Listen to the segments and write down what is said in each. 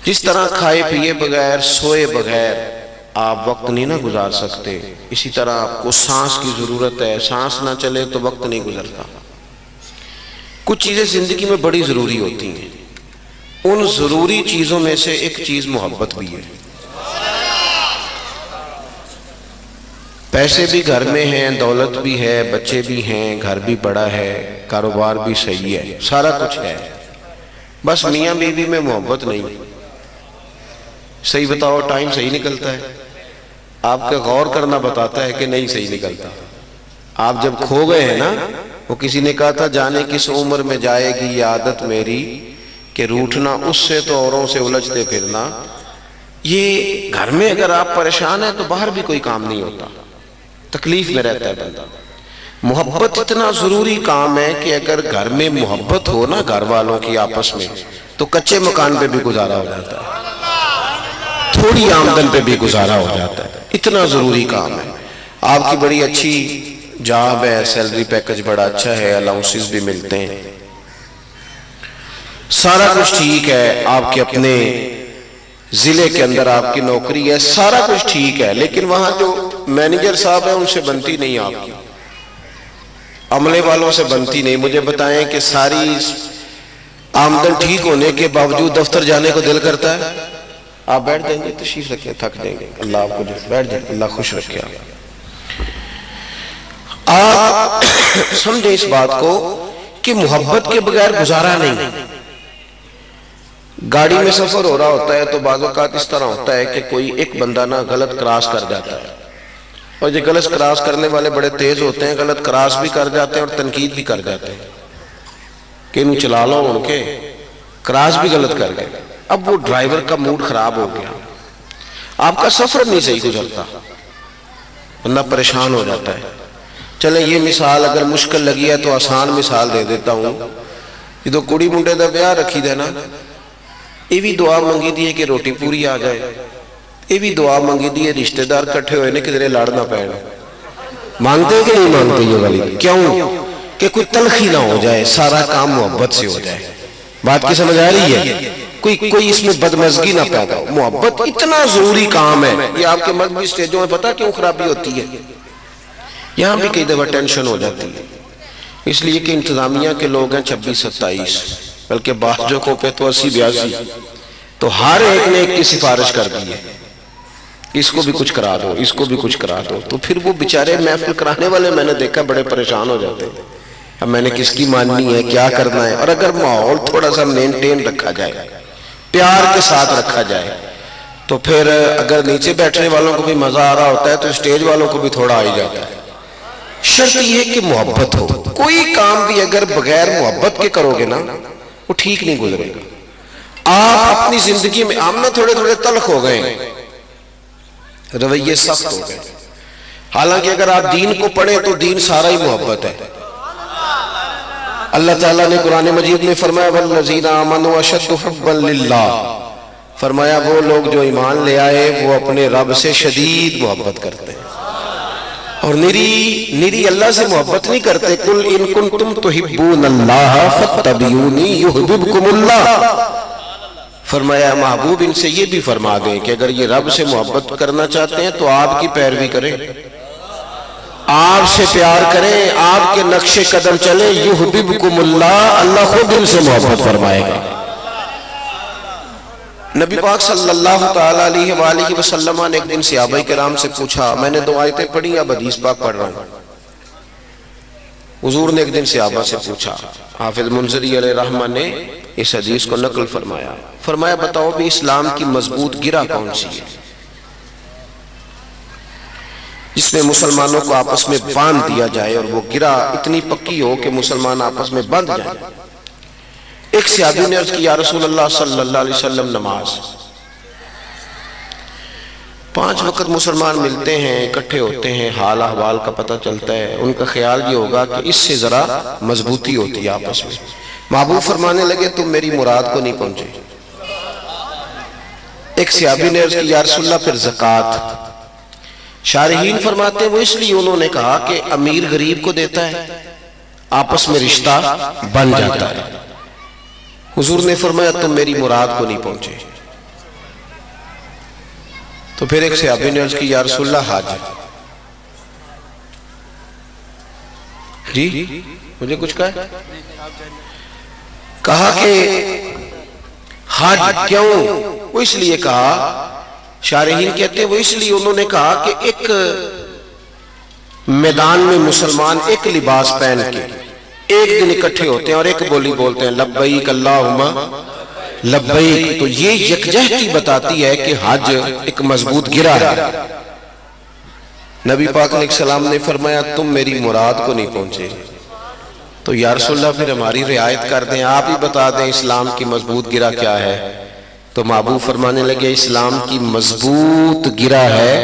جس طرح کھائے پیے بغیر سوئے بغیر آپ وقت نہیں نہ گزار سکتے، اسی طرح آپ کو سانس کی ضرورت ہے، سانس نہ چلے تو وقت نہیں گزرتا۔ کچھ چیزیں زندگی میں بڑی ضروری ہوتی ہیں، ان ضروری چیزوں میں سے ایک چیز محبت بھی ہے۔ پیسے بھی گھر میں ہیں، دولت بھی ہے، بچے بھی ہیں، گھر بھی بڑا ہے، کاروبار بھی صحیح ہے، سارا کچھ ہے، بس میاں بیوی میں محبت نہیں۔ صحیح بتاؤ، ٹائم صحیح نکلتا ہے؟ آپ کا غور کرنا بتاتا ہے کہ نہیں صحیح نکلتا۔ آپ جب کھو گئے ہیں نا، وہ کسی نے کہا تھا جانے کس عمر میں جائے گی یہ عادت میری کہ روٹھنا اس سے تو اوروں سے الجھتے پھرنا۔ یہ گھر میں اگر آپ پریشان ہیں تو باہر بھی کوئی کام نہیں ہوتا، تکلیف میں رہتا ہے بندہ۔ محبت اتنا ضروری کام ہے کہ اگر گھر میں محبت ہو نا گھر والوں کی آپس میں تو کچے مکان پہ بھی گزارا ہو جاتا ہے، تھوڑی آمدن پہ بھی گزارا ہو جاتا ہے، اتنا ضروری کام ہے۔ آپ کی بڑی اچھی جاب ہے، سیلری پیکج بڑا اچھا ہے، الاؤنسز بھی ملتے ہیں، سارا کچھ ٹھیک ہے، آپ کے اپنے ضلع کے اندر آپ کی نوکری ہے، سارا کچھ ٹھیک ہے، لیکن وہاں جو مینیجر صاحب ہیں ان سے بنتی نہیں، آپ کی عملے والوں سے بنتی نہیں۔ مجھے بتائیں کہ ساری آمدن ٹھیک ہونے کے باوجود دفتر جانے کو دل کرتا ہے؟ آپ بیٹھ جائیں گے، تشریف رکھیں، تھک جائیں گے، اللہ آپ کو بیٹھ جائیں، اللہ خوش رکھے۔ آپ سمجھیں اس بات کو کہ محبت کے بغیر گزارا نہیں۔ گاڑی میں سفر ہو رہا ہوتا ہے تو بعض اوقات اس طرح ہوتا ہے کہ کوئی ایک بندہ نا غلط کراس کر جاتا ہے، اور یہ غلط کراس کرنے والے بڑے تیز ہوتے ہیں، غلط کراس بھی کر جاتے ہیں اور تنقید بھی کر جاتے ہیں کہ انہوں چلا لو، ان کے کراس بھی غلط کر گئے۔ اب وہ ڈرائیور کا موڈ خراب ہو گیا، آپ کا سفر نہیں صحیح گزرتا، بندہ پریشان ہو جاتا ہے۔ چلیں یہ مثال اگر مشکل لگی ہے تو آسان مثال دے دیتا ہوں۔ یہ تو کڑی منڈے دا بیاہ رکھی دے نا، یہ بھی دعا منگی دی ہے کہ روٹی پوری آ جائے، یہ بھی دعا منگی دی ہے رشتہ دار کٹھے ہوئے نے کدھرے لڑ نہ پڑے۔ مانگتے کہ نہیں مانگتے یہ والی؟ کیوں؟ کہ کوئی تلخی نہ ہو جائے، سارا کام محبت سے ہو جائے۔ بات کی سمجھ آ رہی ہے؟ کوئی اس میں بدمزگی نہ پیدا ہو۔ محبت اتنا ضروری کام ہے۔ یہ آپ کے مذہبی سٹیجوں میں پتہ کیوں خرابی ہوتی ہے؟ یہاں بھی کئی دفعہ ٹینشن ہو جاتی ہے، اس لیے کہ انتظامیہ کے لوگ ہیں 26-27، بلکہ بعضوں کو پہ تو 80-82، تو ہر ایک نے ایک کی سفارش کر دی ہے، اس کو بھی کچھ کرا دو، اس کو بھی کچھ کرا دو، تو پھر وہ بیچارے محفل کرانے والے میں نے دیکھا بڑے پریشان ہو جاتے ہیں، اب میں نے کس کی ماننی ہے، کیا کرنا ہے۔ اور اگر ماحول تھوڑا سا مینٹین رکھا جائے، پیار کے ساتھ رکھا جائے، تو پھر اگر نیچے بیٹھنے والوں کو بھی مزہ آ رہا ہوتا ہے تو اسٹیج والوں کو بھی تھوڑا آ ہی جاتا ہے۔ شرط یہ کہ محبت ہو۔ کوئی کام بھی اگر بغیر محبت کے کرو گے نا وہ ٹھیک نہیں گزرے گا۔ آپ اپنی زندگی میں ہم نا تھوڑے تھوڑے تلخ ہو گئے، رویے سخت ہو گئے، حالانکہ اگر آپ دین کو پڑھیں تو دین سارا ہی محبت ہے۔ اللہ تعالیٰ نے قرآن مجید میں فرمایا وَالَّذِينَ آمَنُوا أَشَدُّ حُبًّا لِلَّهِ، فرمایا وہ لوگ جو ایمان لے آئے وہ اپنے رب سے شدید محبت کرتے ہیں، اور نری اللہ سے محبت نہیں کرتے۔ قُلْ إِن كُنْتُمْ تُحِبُّونَ اللَّهَ فَاتَّبِعُونِي يُحْبِبْكُمُ اللَّهُ، فرمایا محبوب ان سے یہ بھی فرما دیں کہ اگر یہ رب سے محبت کرنا چاہتے ہیں تو آپ کی پیروی کریں، آپ سے پیار کریں، آپ کے نقش قدم چلیں، یحببکم اللہ، اللہ خود ان سے محبت فرمائے گا۔ نبی پاک صلی اللہ تعالیٰ علیہ وآلہ وسلم نے ایک دن صحابہ کرام سے پوچھا، میں نے 2 آیتیں پڑھی، اب حدیث پاک پڑھ رہا ہوں۔ حضور نے ایک دن صحابہ سے پوچھا، حافظ منذری علیہ رحمہ نے اس حدیث کو نقل فرمایا، فرمایا بتاؤ بھی اسلام کی مضبوط گرہ کون سی ہے جس میں مسلمانوں کو آپس میں باندھ دیا جائے اور وہ گرہ اتنی پکی ہو کہ مسلمان آپس میں باندھ جائیں۔ ایک صحابی نے عرض کی یا رسول اللہ صلی اللہ علیہ وسلم نماز۔ 5 وقت مسلمان ملتے ہیں، اکٹھے ہوتے ہیں، حال احوال کا پتہ چلتا ہے، ان کا خیال یہ ہوگا کہ اس سے ذرا مضبوطی ہوتی ہے آپس میں۔ محبوب فرمانے لگے تم میری مراد کو نہیں پہنچے۔ ایک صحابی نے عرض کی یا رسول اللہ پھر زکوٰۃ۔ شارحین فرماتے ہیں وہ اس لیے انہوں نے کہا کہ امیر غریب کو دیتا ہے، آپس میں رشتہ بن جاتا ہے۔ حضور نے فرمایا تم میری مراد کو نہیں پہنچے۔ تو پھر ایک صحابی نے عرض کی یا رسول اللہ حج، جی مجھے کچھ کہا کہ حج کیوں؟ وہ اس لیے کہا، شارحین کہتے ہیں وہ اس لیے انہوں نے کہا کہ ایک میدان میں مسلمان ایک لباس پہن کے ایک دن اکٹھے ہوتے ہیں اور ایک بولی بولتے ہیں لبیک اللہم لبیک، تو یہ یکجہتی بتاتی ہے کہ حج ایک مضبوط گرہ ہے۔ نبی پاک علیہ السلام نے فرمایا تم میری مراد کو نہیں پہنچے، تو یا رسول اللہ پھر ہماری رعایت کر دیں، آپ ہی بتا دیں اسلام کی مضبوط گرہ کیا ہے۔ تو محبوب فرمانے لگے اسلام کی مضبوط گرہ ہے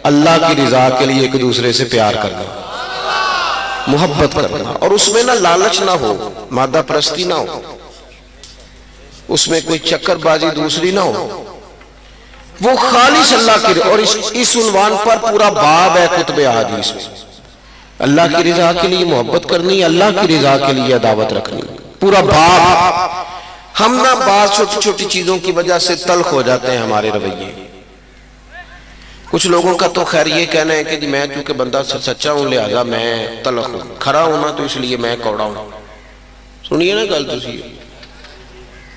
اللہ کی رضا کے لیے ایک دوسرے سے پیار کرنا، محبت کرنا، اور اس میں نہ لالچ نہ ہو، مادہ پرستی نہ ہو، اس میں کوئی چکر بازی دوسری نہ ہو، وہ خالص اللہ کی رضا۔ اور اس عنوان پر پورا باب ہے کتب احادیث میں، اللہ کی رضا کے لیے محبت کرنی، اللہ کی رضا کے لیے عداوت رکھنی، پورا باب۔ ہم نہ بعض چھوٹی چھوٹی چیزوں کی وجہ سے تلخ ہو جاتے ہیں ہمارے رویے۔ کچھ لوگوں کا تو خیر یہ کہنا ہے کہ جی میں چونکہ بندہ سچا ہوں لہذا میں تلخ ہوں، کھرا ہوں نا تو اس لیے میں کوڑا ہوں۔ سنیے نا گل تسی،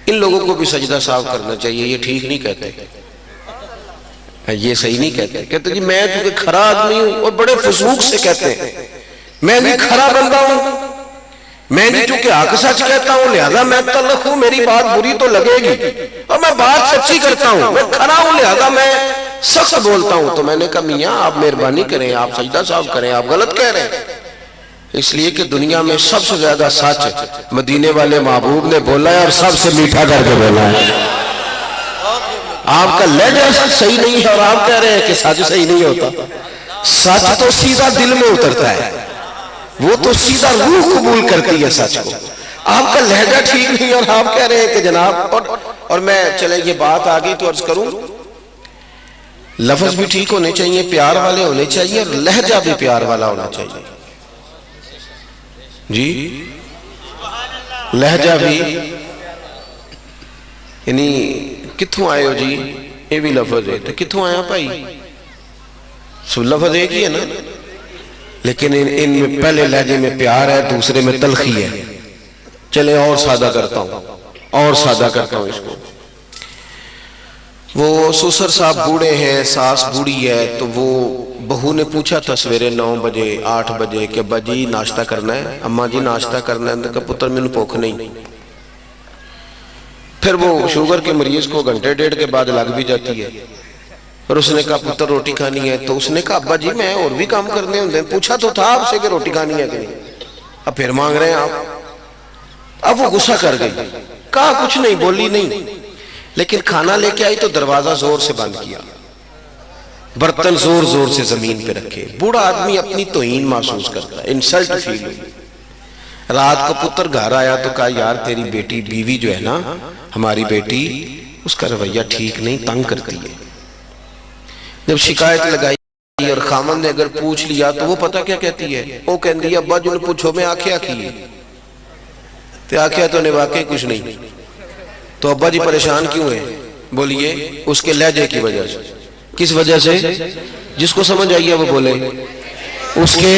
ان لوگوں کو بھی سجدہ صاف کرنا چاہیے، یہ ٹھیک نہیں کہتے، یہ صحیح نہیں کہتے۔ کہتے جی میں چونکہ کھرا آدمی ہوں، اور بڑے فسوق سے کہتے ہیں میں بھی کھرا بندہ ہوں، میں بھی چونکہ حق سچ کہتا ہوں لہذا میں تلخ ہوں، میری بات بری تو لگے گی، اور میں بات سچی کرتا ہوں، میں کھرا ہوں لہذا میں سخت بولتا ہوں۔ تو میں نے کہا میاں آپ مہربانی کریں، آپ سجدہ صاف کریں، آپ غلط کہہ رہے ہیں۔ اس لیے کہ دنیا میں سب سے زیادہ سچ مدینے والے محبوب نے بولا ہے، اور سب سے میٹھا کر کے بولا ہے۔ آپ کا لہجہ صحیح نہیں ہے اور آپ کہہ رہے ہیں کہ سچ صحیح نہیں ہوتا۔ سچ تو سیدھا دل میں اترتا ہے، وہ تو سیدھا روح قبول کرتی ہے سچ کو۔ آپ کا لہجہ ٹھیک نہیں اور آپ کہہ رہے ہیں کہ جناب، اور میں چلے یہ بات آگئی تو عرض کروں، لفظ بھی ٹھیک ہونے چاہیے، پیار والے ہونے چاہیے، اور لہجہ بھی پیار والا ہونا چاہیے۔ جی لہجہ بھی، یعنی کتھوں آئے ہو جی، یہ بھی لفظ ہے تو کتھوں آیا بھائی، سو لفظ ایک ہی ہے نا، لیکن ان میں پہلے لہجے میں پیار ہے، دوسرے میں تلخی ہے۔ چلے اور سادہ کرتا ہوں اس کو۔ وہ سسر صاحب بوڑھے ہیں، ساس بوڑھی ہے، تو وہ بہو نے پوچھا تھا سویرے 9 بجے 8 بجے کہ ابا جی ناشتہ کرنا ہے، اماں جی ناشتہ کرنا ہے، کہا پتر میں نے بھوک نہیں۔ پھر وہ شوگر کے مریض کو گھنٹے ڈیڑھ کے بعد لگ بھی جاتی ہے، اور اس نے کہا پتر روٹی کھانی ہے، تو اس نے کہا ابا جی میں اور بھی کام کرنے ہوں دیں، پوچھا تو تھا آپ سے کہ روٹی کھانی ہے کہ نہیں، اب پھر مانگ رہے ہیں آپ۔ اب وہ غصہ کر گئی، کہا کچھ نہیں، بولی نہیں، لیکن کھانا لے کے آئی تو دروازہ زور سے بند کیا، برتن زور زور سے زمین پہ رکھے۔ بوڑھا آدمی اپنی توہین محسوس کرتا ہے، انسلٹ فیل ہوئی۔ رات کو پتر گھر آیا تو کہا یار تیری بیٹی بیوی جو ہے نا، ہماری بیٹی، اس کا رویہ ٹھیک نہیں، تنگ کرتی ہے۔ جب شکایت لگائی اور خامن نے اگر پوچھ لیا تو وہ پتہ کیا کہتی ہے، وہ کہتی ہے ابا جو نے پوچھو میں آکھیا کی ہے، تے آکھیا تو نے واقعی کچھ نہیں۔ تو ابا جی پریشان کیوں ہیں؟ بولیے اس کے لہجے کی وجہ سے۔ کس وجہ سے؟ جس کو سمجھ آئیے وہ بولے۔ اس کے،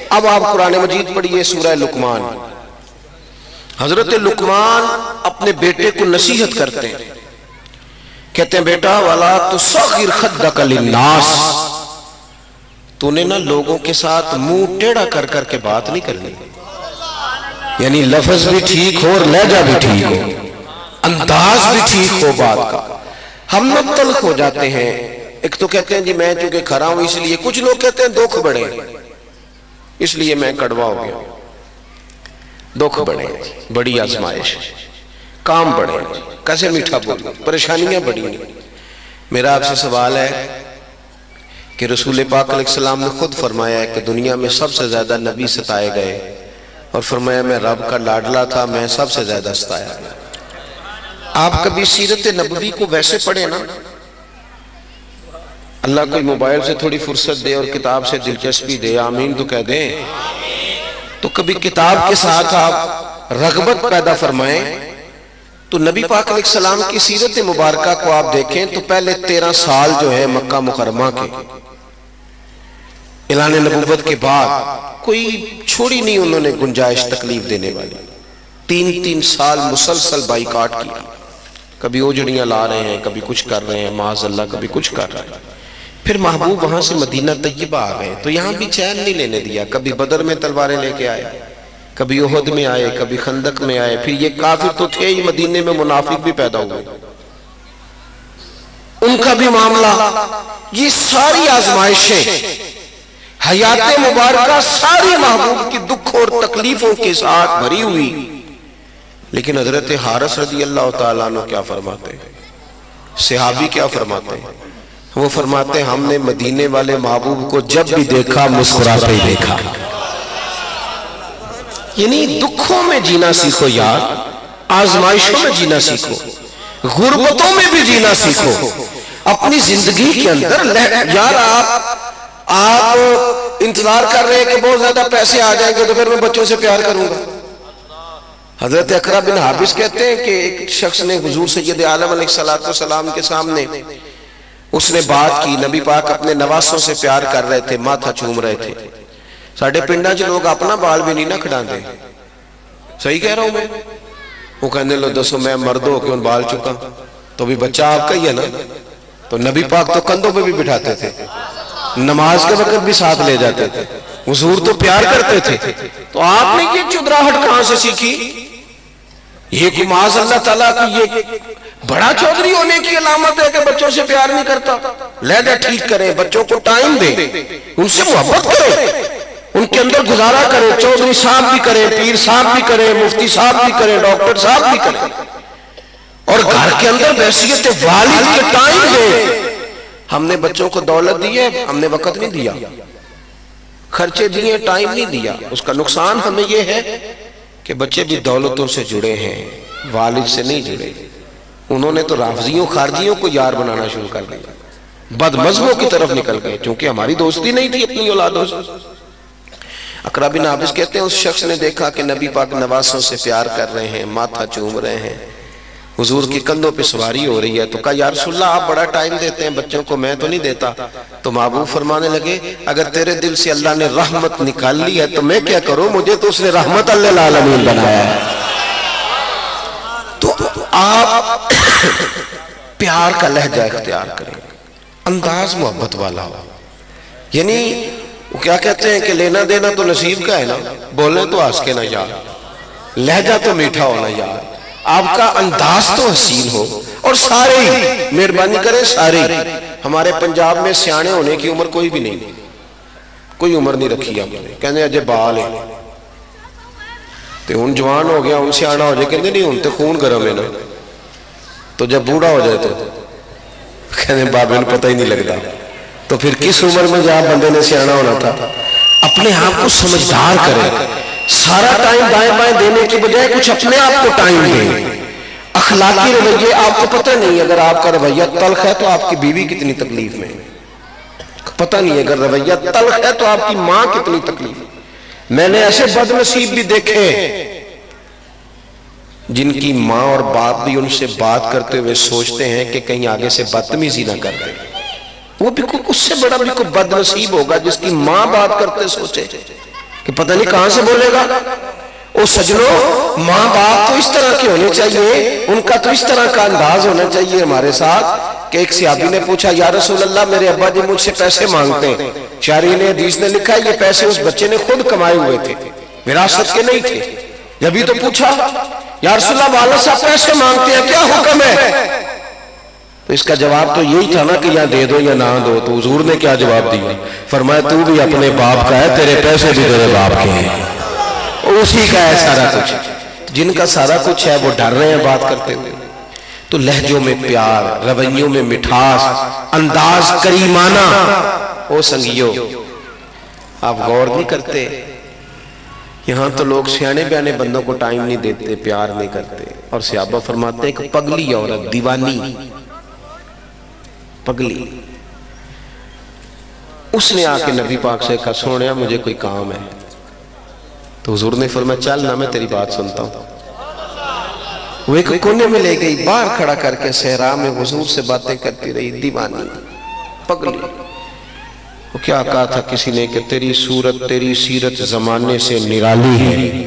اب آپ قرآن مجید پڑھیے سورہ لقمان۔ حضرت لقمان اپنے بیٹے کو نصیحت کرتے ہیں، کہتے ہیں بیٹا وَلَا تُصَغِّرْ خَدَّكَ لِلنَّاسِ، تو نے نا لوگوں کے ساتھ منہ ٹیڑھا کر کر کے بات نہیں کرنی، یعنی لفظ بھی ٹھیک ہو اور لہجہ بھی ٹھیک ہو، انداز بھی ٹھیک ہو بات کا۔ ہم لوگ تلخ ہو جاتے ہیں، ایک تو کہتے ہیں جی میں چونکہ کھرا ہوں اس لیے، کچھ لوگ کہتے ہیں دکھ بڑے اس لیے میں کڑوا ہو گیا۔ دکھ بڑے، بڑی آزمائش، کام بڑے، کیسے میٹھا بولو، پریشانیاں بڑی ہیں۔ میرا آپ سے سوال ہے کہ رسول پاک علیہ السلام نے خود فرمایا ہے کہ دنیا میں سب سے زیادہ نبی ستائے گئے، اور فرمایا میں رب کا لاڈلا تھا، میں سب سے زیادہ ستایا گیا۔ آپ کبھی سیرت نبوی کو ویسے پڑھیں نا، اللہ کوئی موبائل سے تھوڑی فرصت دے اور کتاب سے دلچسپی دے، آمین تو کہہ دیں، تو کبھی کتاب کے ساتھ آپ رغبت پیدا فرمائیں تو نبی پاک علیہ السلام کی سیرت مبارکہ کو آپ دیکھیں تو پہلے 13 سال جو ہے مکہ مکرمہ کے اعلان نبوت کے بعد کوئی چھوڑی نہیں انہوں نے گنجائش تکلیف دینے والی. 3 سال مسلسل بائیکاٹ کیا. کبھی اوجڑیاں لا رہے ہیں, کبھی کچھ کر رہے ہیں, معاذ اللہ کبھی کچھ کر رہے ہیں. پھر محبوب وہاں سے مدینہ طیبہ آ گئے تو یہاں بھی چین نہیں لینے دیا. کبھی بدر میں تلواریں لے کے آئے, کبھی احد میں آئے, کبھی خندق میں آئے. پھر یہ کافر تو تھے ہی, مدینے میں منافق بھی پیدا ہوئے, ان کا بھی معاملہ. یہ ساری آزمائشیں حیات مبارکہ ساری محبوب کی دکھ اور تکلیفوں کے ساتھ بھری ہوئی. لیکن حضرت حارث رضی اللہ تعالیٰ عنہ کیا فرماتے ہیں, صحابی کیا فرماتے ہیں؟ وہ فرماتے ہیں ہم نے مدینے والے محبوب کو جب بھی دیکھا مسکراتے ہی دیکھا. یعنی دکھوں میں جینا سیکھو یار, آزمائشوں میں جینا سیکھو, غربتوں میں بھی جینا سیکھو. اپنی زندگی کے اندر یار آپ انتظار کر رہے ہیں کہ بہت زیادہ پیسے آ جائیں گے تو پھر میں بچوں سے پیار کروں گا. حضرت اقرا بن حابس کہتے ہیں کہ ایک شخص نے حضور سید عالم علیہ السلام کے سامنے اس نے بات کی. نبی پاک اپنے نواسوں سے پیار کر رہے تھے, ماتھا چوم رہے تھے. ساڑھے پنڈا جو لوگ اپنا بال بھی نہیں نہ کھڑا دے. صحیح کہہ رہا ہوں میں؟ وہ کہنے لو دسو میں مرد ہو کیوں بال چکا, تو بھی بچہ آپ کا ہی ہے نا. تو نبی پاک تو کندھوں پہ بھی بٹھاتے تھے, نماز کے وقت بھی ساتھ لے جاتے تھے, حضور تو پیار کرتے تھے. تو آپ نے یہ چودراہٹ کہاں سے سیکھی؟ یہ معاذ اللہ تعالیٰ کی یہ بڑا چودھری ہونے کی علامت ہے کہ بچوں سے پیار نہیں کرتا. لہجہ ٹھیک کریں, بچوں کو ٹائم دیں, ان سے محبت کریں, ان کے اندر گزارا کریں. چودھری صاحب بھی کریں, پیر صاحب بھی کریں, مفتی صاحب بھی کریں, ڈاکٹر صاحب بھی کریں, اور گھر کے اندر بحیثیت والد کے ٹائم دیں. ہم نے بچوں کو دولت دی ہے, ہم نے وقت نہیں دیا, خرچے دیے, ٹائم نہیں دیا. اس کا نقصان ہمیں یہ ہے کہ بچے بھی دولتوں سے جڑے ہیں, والد سے نہیں جڑے. انہوں نے تو رافضیوں خارجیوں کو یار بنانا شروع کر دیا, بد مذہبوں کی طرف نکل گئے, چونکہ ہماری دوستی نہیں تھی اپنی اولادوں سے. اقرا بن حابس کہتے ہیں اس شخص نے دیکھا کہ نبی پاک نواسوں سے پیار کر رہے ہیں, ماتھا چوم رہے ہیں, حضور کی کندھوں پہ سواری ہو رہی ہے. تو کہا یا رسول اللہ آپ بڑا ٹائم دیتے ہیں بچوں کو, میں تو نہیں دیتا. تو محبوب فرمانے لگے اگر تیرے دل سے اللہ نے رحمت نکال لی ہے تو میں کیا کروں, مجھے تو اس نے رحمت للعالمین بنایا ہے. تو آپ پیار کا لہجہ اختیار کریں, انداز محبت والا ہو. یعنی وہ کیا کہتے ہیں کہ لینا دینا تو نصیب کا ہے نا, بولنے تو ہنس کے نہ یار, لہجہ تو میٹھا ہونا یار, آپ کا انداز تو حسین ہو. اور سارے ہی مہربانی کریں, سارے ہمارے پنجاب میں سیانے ہونے کی عمر کوئی بھی نہیں, کوئی عمر نہیں رکھی آپ نے. کہنے اجے بال ہے تو ان جوان ہو گیا, ان سیانا ہو جائے, کہنے نہیں ان تے خون گرم ہے نا. تو جب بوڑھا ہو جائے تو کہنے بابے نے پتہ ہی نہیں لگتا. تو پھر کس عمر میں جہاں بندے نے سیانا ہونا تھا. اپنے آپ کو سمجھدار کریں, سارا ٹائم دائیں بائیں دینے کی بجائے کچھ اپنے آپ کو ٹائم دیں. اخلاقی رویے آپ کو پتہ نہیں, اگر آپ کا رویہ تلخ ہے تو آپ کی بیوی کتنی تکلیف میں, پتہ نہیں اگر رویہ تلخ ہے تو آپ کی ماں کتنی تکلیف. میں نے ایسے بد نصیب بھی دیکھے جن کی ماں اور باپ بھی ان سے بات کرتے ہوئے سوچتے ہیں کہ کہیں آگے سے بدتمیزی نہ کر دیں. وہ بھی اس سے بڑا بھی کوئی بد نصیب ہوگا جس کی ماں بات کرتے سوچے کہ پتہ نہیں کہاں سے بولے گا. او سجنوں, ماں باپ تو اس طرح کے ہونے چاہیے, ان کا تو اس طرح کا انداز ہونا چاہیے ہمارے ساتھ. کہ ایک صحابی نے پوچھا یا رسول اللہ میرے ابا جی مجھ سے پیسے مانگتے ہیں. شارحین حدیث نے لکھا ہے یہ پیسے اس بچے نے خود کمائے ہوئے تھے, وراثت کے نہیں تھے. جبھی تو پوچھا یا رسول اللہ والد صاحب پیسے مانگتے ہیں, کیا حکم ہے؟ تو اس کا جواب تو یہی تھا نا کہ یا دے دو یا نہ دو. تو حضور نے کیا جواب دیا؟ فرمایا تو بھی اپنے باپ کا ہے, تیرے پیسے بھی تیرے باپ کے ہیں, اسی کا ہے سارا کچھ. جن کا سارا کچھ ہے وہ ڈر رہے ہیں بات کرتے ہوئے. تو لہجوں میں پیار, رویوں میں مٹھاس, انداز کریمانہ. او سنگیو آپ غور نہیں کرتے, یہاں تو لوگ سیانے بیانے بندوں کو ٹائم نہیں دیتے, پیار نہیں کرتے. اور صحابہ فرماتے ہیں کہ پگلی عورت, دیوانی پگلی, اس نے آ کے نبی پاک سے کہا سونیا مجھے کوئی کام ہے. تو حضور نے فرمایا چل نہ میں تیری بات سنتا ہوں. وہ ایک کونے میں لے گئی، باہر کھڑا کر کے صحرا میں حضور سے باتیں کرتی رہی، دیوانی پگلی۔ وہ کیا کہا تھا کسی نے کہ تیری صورت تیری سیرت زمانے سے نرالی ہے،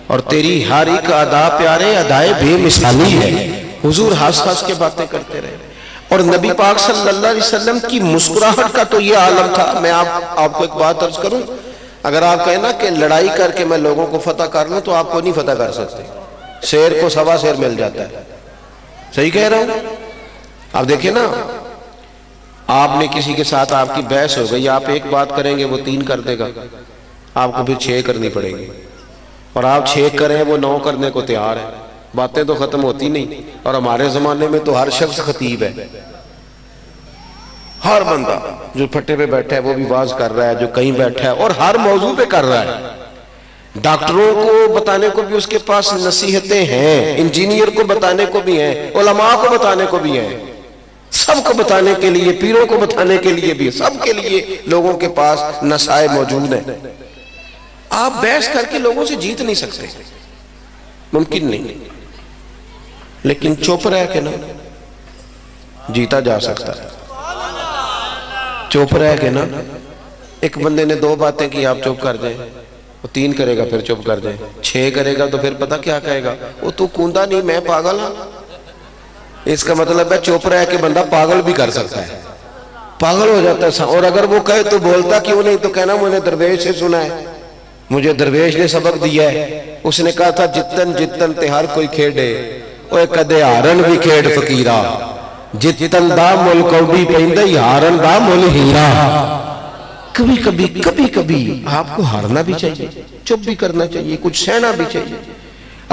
اور تیری ہر ایک ادا پیارے ادائے بے مثالی ہے۔ حضور ہنس ہنس کے باتیں کرتے رہے، اور نبی پاک صلی اللہ علیہ وسلم کی مسکراہٹ کا تو یہ عالم تھا۔ میں آپ کو ایک بات عرض کروں، اگر آپ کہیں نا کہ لڑائی کر کے میں لوگوں کو فتح کر لوں تو آپ کو نہیں فتح کر سکتے، شیر کو سوا شیر مل جاتا ہے۔ صحیح کہہ رہا ہوں؟ آپ دیکھیں نا، آپ نے کسی کے ساتھ آپ کی بحث ہو گئی، آپ ایک بات کریں گے وہ 3 کر دے گا، آپ کو پھر 6 کرنی پڑے گی، اور آپ 6 کریں وہ 9 کرنے کو تیار ہے۔ باتیں تو ختم ہوتی نہیں، اور ہمارے زمانے میں تو ہر شخص خطیب ہے، ہر بندہ جو پھٹے پہ بیٹھا ہے وہ بھی واز کر رہا ہے، جو کہیں بیٹھا ہے اور ہر موضوع پہ کر رہا ہے۔ ڈاکٹروں کو بتانے کو بھی اس کے پاس نصیحتیں ہیں، انجینئر کو بتانے کو بھی ہیں، علماء کو بتانے کو بھی ہیں، سب کو بتانے کے لیے، پیروں کو بتانے کے لیے بھی، سب کے لیے لوگوں کے پاس نصائح موجود ہیں۔ آپ بحث کر کے لوگوں سے جیت نہیں سکتے، ممکن نہیں، لیکن چپ رہ کے نا جیتا جا سکتا ہے۔ چپ رہ کے نا، ایک بندے نے 2 باتیں کی، آپ چپ کر دیں، وہ 3 کرے گا پھر چپ کر دیں، 6 کرے گا تو پھر پتہ کیا کہے گا، وہ تو کوندا نہیں میں پاگل ہوں۔ اس کا مطلب ہے چپ رہ کے بندہ پاگل بھی کر سکتا ہے، پاگل ہو جاتا ہے۔ اور اگر وہ کہے تو بولتا کیوں نہیں، تو کہنا مجھے درویش سے سنا ہے، مجھے درویش نے سبق دیا ہے، اس نے کہا تھا جتن جتن تے ہر کوئی کھیڑے، اوے کدے ہارن بھی کھیڑ فقیرہ، جتن دا مل کو بھی پہندے ہارن دا مل ہیرا۔ کبھی کبھی کبھی کبھی آپ کو ہارنا بھی چاہیے، چپ بھی کرنا چاہیے، کچھ سہنا بھی چاہیے۔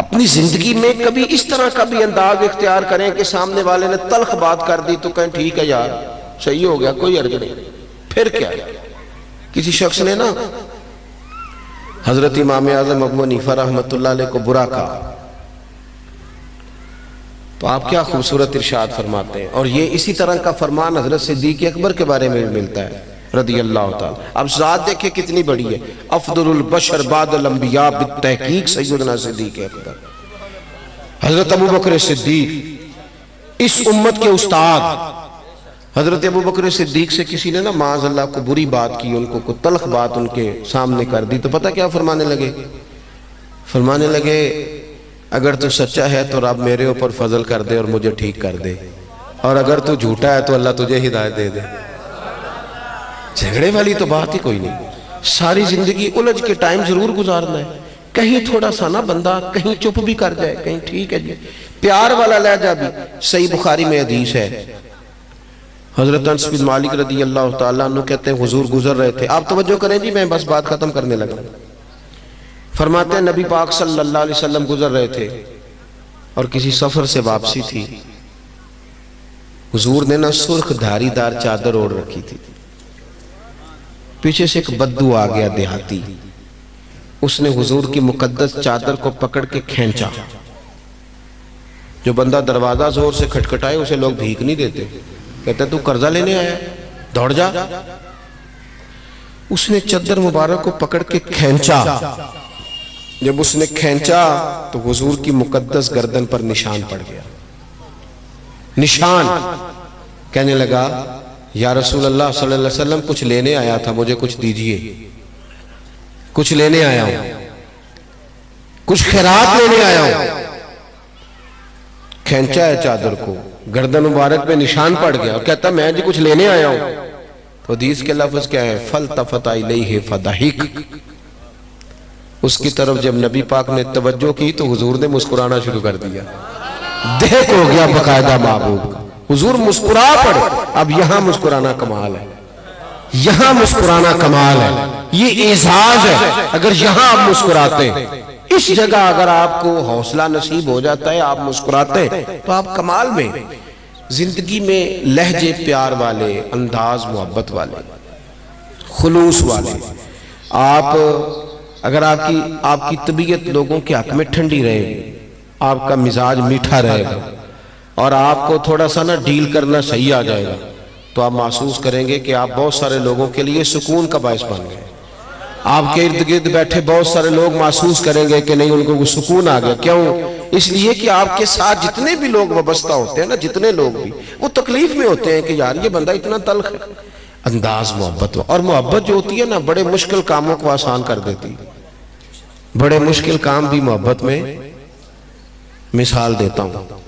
اپنی زندگی میں کبھی اس طرح کا بھی انداز اختیار کریں کہ سامنے والے نے تلخ بات کر دی تو کہیں ٹھیک ہے یار صحیح ہو گیا، کوئی حرج نہیں، پھر کیا ہے۔ کسی شخص نے نا حضرت امام اعظم ابو حنیفہ رحمۃ اللہ علیہ کو برا کہا، تو آپ کیا خوبصورت ارشاد فرماتے ہیں، اور یہ اسی طرح کا فرمان حضرت صدیق اکبر کے بارے میں ملتا ہے رضی اللہ تعالی۔ اب ذات دیکھیں کتنی بڑی ہے، افضل البشر بعد الانبیاء بالتحقیق سیدنا صدیق اکبر، حضرت ابو بکر صدیق اس امت کے استاد۔ حضرت ابو بکر صدیق سے کسی نے نا معاذ اللہ کو بری بات کی، ان کو کوئی تلخ بات ان کے سامنے کر دی، تو پتہ کیا فرمانے لگے؟ فرمانے لگے اگر تو سچا ہے تو رب میرے اوپر فضل کر دے اور مجھے ٹھیک کر دے، اور اگر تو جھوٹا ہے تو اللہ تجھے ہدایت دے دے۔ جھگڑے والی تو بات ہی کوئی نہیں، ساری زندگی الجھ کے ٹائم ضرور گزارنا ہے، کہیں تھوڑا سا نا بندہ کہیں چپ بھی کر جائے، کہیں ٹھیک ہے جی، پیار والا لہجہ بھی۔ صحیح بخاری میں حدیث ہے، حضرت انس بن مالک رضی اللہ تعالیٰ عنہ کہتے ہیں حضور گزر رہے تھے، آپ توجہ کریں جی میں بس بات ختم کرنے لگا۔ فرماتے ہیں نبی پاک صلی اللہ علیہ وسلم گزر رہے تھے اور کسی سفر سے واپسی تھی، حضور نے نا سرخ دھاری دار چادر اوڑھ رکھی تھی، پیچھے سے ایک بدو آ گیا دیہاتی، اس نے حضور کی مقدس چادر کو پکڑ کے کھینچا۔ جو بندہ دروازہ زور سے کھٹکھٹائے اسے لوگ بھیک نہیں دیتے، کہتے تو قرضہ لینے آیا دوڑ جا۔ اس نے چادر مبارک کو پکڑ کے کھینچا، جب اس نے کھینچا تو حضور کی مقدس گردن پر نشان پڑ گیا، نشان۔ کہنے لگا یا رسول اللہ صلی اللہ علیہ وسلم کچھ لینے آیا تھا، مجھے کچھ دیجئے، کچھ لینے آیا ہوں، کچھ خیرات لینے آیا ہوں۔ کھینچا ہے چادر کو، گردن مبارک پہ نشان پڑ گیا، اور کہتا میں جی کچھ لینے آیا ہوں۔ تو حدیث کے لفظ کیا ہے؟ فَالْتَفَتَ إِلَيْهِ فَضَحِكَ۔ اس کی طرف جب نبی پاک نے توجہ کی تو حضور نے مسکرانا شروع کر دیا، دیکھ ہو گیا باقاعدہ محبوب کا، حضور مسکرا پڑے۔ اب یہاں مسکرانا کمال ہے، یہاں مسکرانا کمال ہے، یہ اعزاز ہے۔ اگر یہاں آپ مسکراتے ہیں، اس جگہ اگر آپ کو حوصلہ نصیب ہو جاتا ہے، آپ مسکراتے ہیں تو آپ کمال میں۔ زندگی میں لہجے پیار والے، انداز محبت والے، خلوص والے، آپ اگر آپ کی طبیعت لوگوں کے حق میں ٹھنڈی رہے گی، آپ کا مزاج میٹھا رہے گا، اور آپ کو تھوڑا سا نا ڈیل کرنا صحیح آ جائے گا، تو آپ محسوس کریں گے کہ آپ بہت سارے لوگوں کے لیے سکون کا باعث بن گئے۔ آپ کے ارد گرد بیٹھے بہت سارے لوگ محسوس کریں گے کہ نہیں ان کو سکون آ گیا، کیوں اس لیے کہ آپ کے ساتھ جتنے بھی لوگ وابستہ ہوتے ہیں نا، جتنے لوگ بھی، وہ تکلیف میں ہوتے ہیں کہ یار یہ بندہ اتنا تلخ ہے۔ انداز محبت، اور محبت جو ہوتی ہے نا بڑے مشکل کاموں کو آسان کر دیتی، بڑے مشکل کام بھی محبت میں۔ مثال دیتا ہوں،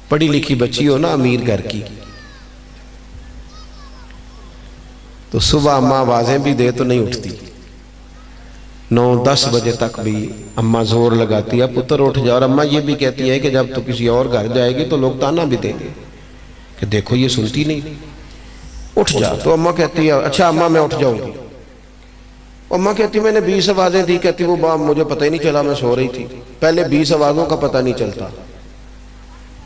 پڑھی لکھی بچی ہو نا امیر گھر کی، تو صبح اماں آوازیں بھی دے تو نہیں اٹھتی، 9-10 بجے تک بھی اماں زور لگاتی ہے پتر اٹھ جا، اور اماں یہ بھی کہتی ہے کہ جب تو کسی اور گھر جائے گی تو لوگ تانا بھی دیں گے کہ دیکھو یہ سنتی نہیں، اٹھ جا۔ تو اماں کہتی ہے اچھا اماں میں اٹھ جاؤں گی۔ اماں کہتی میں نے 20 آوازیں دی، کہتی وہ باپ مجھے پتہ ہی نہیں چلا، میں سو رہی تھی۔ پہلے 20 آوازوں کا پتہ نہیں چلتا،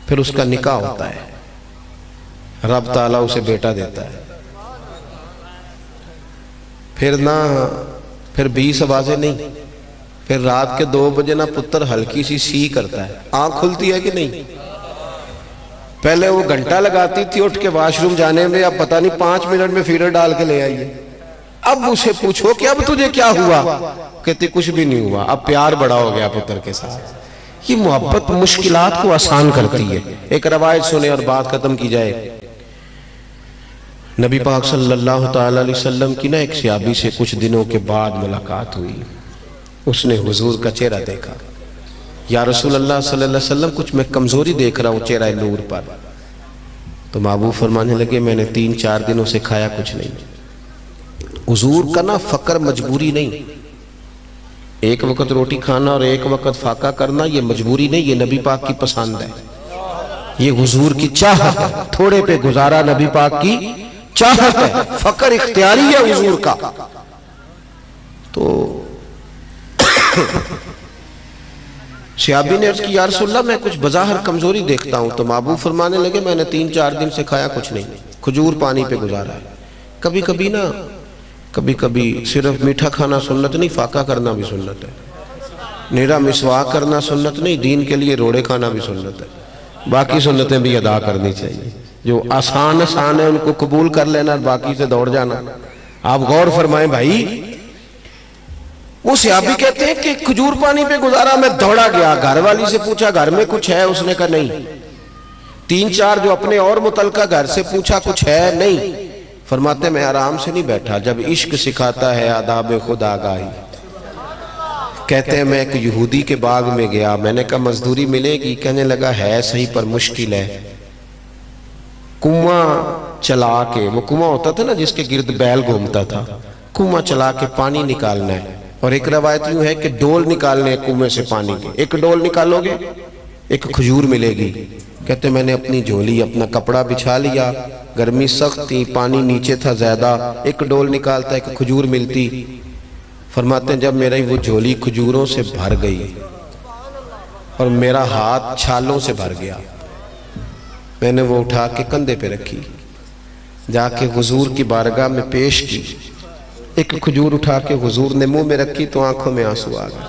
پھر اس کا نکاح ہوتا ہے، رب تعالیٰ اسے بیٹا دیتا ہے، پھر 20 آوازیں نہیں، پھر رات کے 2 بجے نہ پتر ہلکی سی سی کرتا ہے، آنکھ کھلتی ہے کہ نہیں؟ پہلے وہ گھنٹہ لگاتی تھی اٹھ کے واش روم جانے میں، اب پتہ نہیں 5 منٹ میں فیڈر ڈال کے لے آئیے۔ اب اسے پوچھو کہ اب تجھے کیا ہوا؟ کہتی کچھ بھی نہیں ہوا، اب پیار بڑا ہو گیا پتر کے ساتھ۔ یہ محبت مشکلات کو آسان کرتی ہے۔ ایک روایت سنیں اور بات ختم کی جائے۔ نبی پاک صلی اللہ تعالی علیہ وسلم کی نا ایک صحابی سے کچھ دنوں کے بعد ملاقات ہوئی، اس نے حضور کا چہرہ دیکھا، یا رسول اللہ صلی اللہ علیہ وسلم کچھ میں کمزوری دیکھ رہا ہوں چہرہ نور پر۔ تو محبوب فرمانے لگے میں نے 3-4 دنوں سے کھایا کچھ نہیں۔ حضور کا نا فقر مجبوری نہیں، ایک وقت روٹی کھانا اور ایک وقت فاقہ کرنا یہ مجبوری نہیں، یہ نبی پاک کی پسند ہے، یہ حضور کی چاہت ہے، تھوڑے پہ گزارا نبی پاک کی چاہت ہے، فقر اختیاری ہے حضور کا۔ تو صحابی نے عرض کی یا رسول اللہ میں کچھ بظاہر کمزوری دیکھتا ہوں۔ تو محبوب فرمانے لگے میں نے 3-4 دن سے کھایا کچھ نہیں، کھجور پانی پہ گزارا ہے۔ کبھی کبھی صرف میٹھا کھانا سنت نہیں، فاقہ کرنا بھی سنت ہے، نیرا مسواک کرنا سنت نہیں، دین کے لیے روڑے کھانا بھی سنت ہے، باقی سنتیں بھی ادا کرنی چاہیے۔ جو آسان ہے ان کو قبول کر لینا اور باقی سے دوڑ جانا۔ آپ غور فرمائیں بھائی، وہ صحابی کہتے ہیں کہ کھجور پانی پہ گزارا، میں دوڑا گیا، گھر والی سے پوچھا گھر میں کچھ ہے؟ اس نے کہا نہیں۔ 3-4 جو اپنے اور متعلقہ گھر سے پوچھا کچھ ہے؟ نہیں۔ فرماتے میں آرام سے نہیں بیٹھا، جب عشق سکھاتا ہے آداب خود آگاہی۔ کہتے ہیں میں ایک یہودی کے باغ میں گیا، میں نے کہا مزدوری ملے گی؟ کہنے لگا ہے صحیح پر مشکل ہے۔ کنواں چلا کے، وہ کنواں ہوتا تھا نا جس کے گرد بیل گھومتا تھا، کنواں چلا کے پانی نکالنا ہے، اور ایک روایت یوں ہے کہ ڈول نکالنے کنویں سے پانی کے، ایک ڈول نکالو گے ایک کھجور ملے گی۔ کہتے میں نے اپنی جھولی اپنا کپڑا بچھا لیا، گرمی سخت تھی، پانی نیچے تھا زیادہ، ایک ڈول نکالتا ایک کھجور ملتی۔ فرماتے ہیں جب میری وہ جھولی کھجوروں سے بھر گئی اور میرا ہاتھ چھالوں سے بھر گیا، میں نے وہ اٹھا کے کندھے پہ رکھی، جا کے حضور کی بارگاہ میں پیش کی، ایک کھجور اٹھا کے حضور نے منہ میں رکھی تو آنکھوں میں آنسو آ گئے۔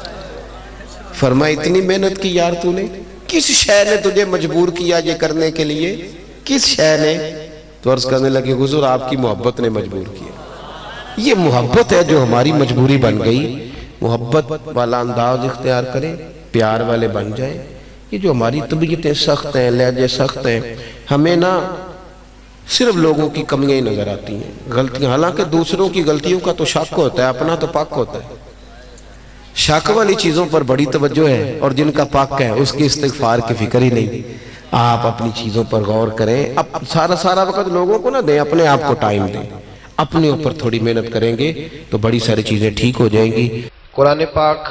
فرمایا اتنی محنت کی یار تو نے، کس شے نے تجھے مجبور کیا یہ کرنے کے لیے؟ کس شے نے؟ تو عرض کرنے لگے حضور آپ کی محبت نے مجبور کیا۔ یہ محبت ہے جو ہماری مجبوری بن گئی۔ محبت والا انداز اختیار کریں، پیار والے بن جائیں۔ یہ جو ہماری طبیعتیں سخت ہیں، لہجے سخت ہیں، ہمیں نا صرف لوگوں کی کمیاں ہی نظر آتی ہیں، غلطیاں، حالانکہ دوسروں کی غلطیوں کا تو شک ہوتا ہے، اپنا تو پاک ہوتا ہے۔ شک والی چیزوں پر بڑی توجہ ہے، اور جن کا پاک ہے اس کی استغفار کی فکر ہی نہیں۔ آپ اپنی چیزوں پر غور کریں، اب سارا وقت لوگوں کو نہ دیں، اپنے آپ کو ٹائم دیں، اپنے اوپر تھوڑی محنت کریں گے تو بڑی ساری چیزیں ٹھیک ہو جائیں گی۔ قرآن پاک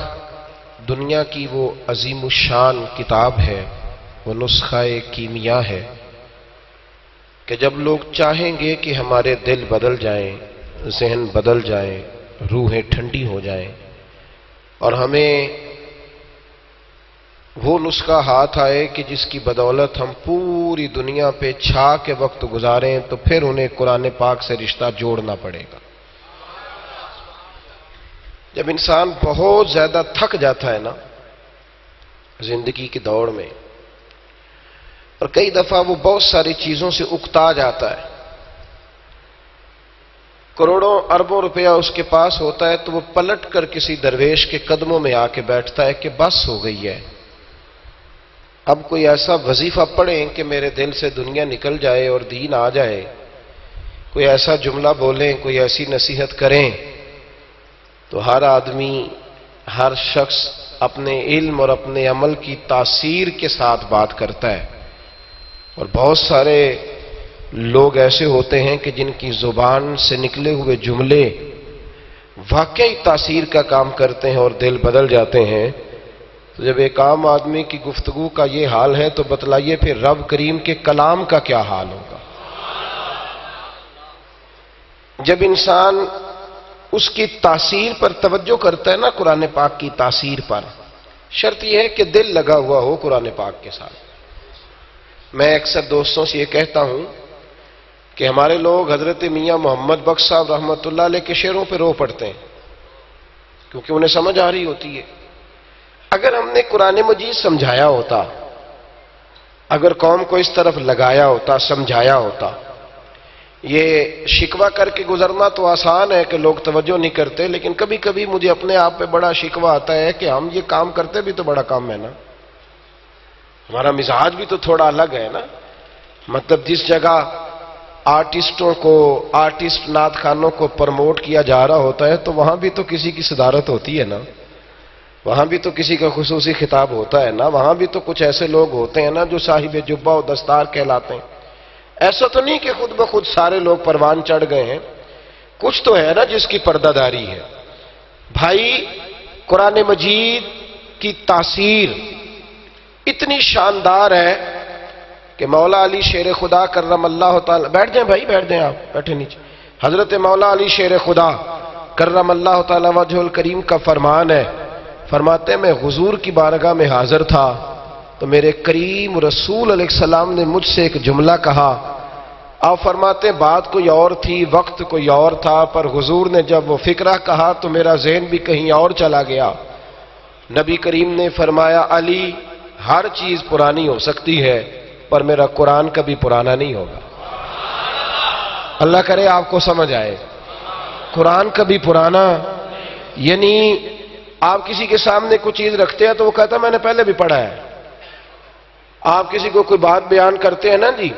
دنیا کی وہ عظیم الشان کتاب ہے، وہ نسخہ کیمیا ہے کہ جب لوگ چاہیں گے کہ ہمارے دل بدل جائیں، ذہن بدل جائیں، روحیں ٹھنڈی ہو جائیں، اور ہمیں وہ نسخہ ہاتھ آئے کہ جس کی بدولت ہم پوری دنیا پہ چھا کے وقت گزاریں، تو پھر انہیں قرآن پاک سے رشتہ جوڑنا پڑے گا۔ جب انسان بہت زیادہ تھک جاتا ہے نا زندگی کی دوڑ میں، اور کئی دفعہ وہ بہت ساری چیزوں سے اکتا جاتا ہے، کروڑوں اربوں روپیہ اس کے پاس ہوتا ہے، تو وہ پلٹ کر کسی درویش کے قدموں میں آ کے بیٹھتا ہے کہ بس ہو گئی ہے، اب کوئی ایسا وظیفہ پڑھیں کہ میرے دل سے دنیا نکل جائے اور دین آ جائے، کوئی ایسا جملہ بولیں، کوئی ایسی نصیحت کریں، تو ہر آدمی، ہر شخص اپنے علم اور اپنے عمل کی تاثیر کے ساتھ بات کرتا ہے، اور بہت سارے لوگ ایسے ہوتے ہیں کہ جن کی زبان سے نکلے ہوئے جملے واقعی تاثیر کا کام کرتے ہیں اور دل بدل جاتے ہیں۔ تو جب ایک عام آدمی کی گفتگو کا یہ حال ہے تو بتلائیے پھر رب کریم کے کلام کا کیا حال ہوگا۔ جب انسان اس کی تاثیر پر توجہ کرتا ہے نا، قرآن پاک کی تاثیر پر، شرط یہ ہے کہ دل لگا ہوا ہو قرآن پاک کے ساتھ۔ میں اکثر دوستوں سے یہ کہتا ہوں کہ ہمارے لوگ حضرت میاں محمد بخش صاحب رحمۃ اللہ علیہ کے شعروں پہ رو پڑتے ہیں کیونکہ انہیں سمجھ آ رہی ہوتی ہے۔ اگر ہم نے قرآن مجید سمجھایا ہوتا، اگر قوم کو اس طرف لگایا ہوتا، سمجھایا ہوتا، یہ شکوہ کر کے گزرنا تو آسان ہے کہ لوگ توجہ نہیں کرتے، لیکن کبھی کبھی مجھے اپنے آپ پہ بڑا شکوہ آتا ہے کہ ہم یہ کام کرتے بھی تو بڑا کام ہے نا، ہمارا مزاج بھی تو تھوڑا الگ ہے نا۔ مطلب جس جگہ آرٹسٹوں کو، آرٹسٹ نعت خانوں کو پروموٹ کیا جا رہا ہوتا ہے تو وہاں بھی تو کسی کی صدارت ہوتی ہے نا، وہاں بھی تو کسی کا خصوصی خطاب ہوتا ہے نا، وہاں بھی تو کچھ ایسے لوگ ہوتے ہیں نا جو صاحب جبہ و دستار کہلاتے ہیں۔ ایسا تو نہیں کہ خود بخود سارے لوگ پروان چڑھ گئے ہیں، کچھ تو ہے نا جس کی پردہ داری ہے۔ بھائی قرآن مجید کی تاثیر اتنی شاندار ہے کہ مولا علی شیر خدا کرم اللہ تعالی، بیٹھ جائیں بھائی، بیٹھ جائیں، آپ بیٹھے نیچے۔ حضرت مولا علی شیر خدا کرم اللہ تعالی وجہ الکریم کا فرمان ہے، فرماتے ہیں میں حضور کی بارگاہ میں حاضر تھا تو میرے کریم رسول علیہ السلام نے مجھ سے ایک جملہ کہا۔ آپ فرماتے ہیں بات کوئی اور تھی، وقت کوئی اور تھا، پر حضور نے جب وہ فکرہ کہا تو میرا ذہن بھی کہیں اور چلا گیا۔ نبی کریم نے فرمایا علی ہر چیز پرانی ہو سکتی ہے پر میرا قرآن کبھی پرانا نہیں ہوگا۔ اللہ کرے آپ کو سمجھ آئے، قرآن کبھی پرانا، یعنی آپ کسی کے سامنے کوئی چیز رکھتے ہیں تو وہ کہتا میں نے پہلے بھی پڑھا ہے۔ آپ کسی کو کوئی بات بیان کرتے ہیں نا جی،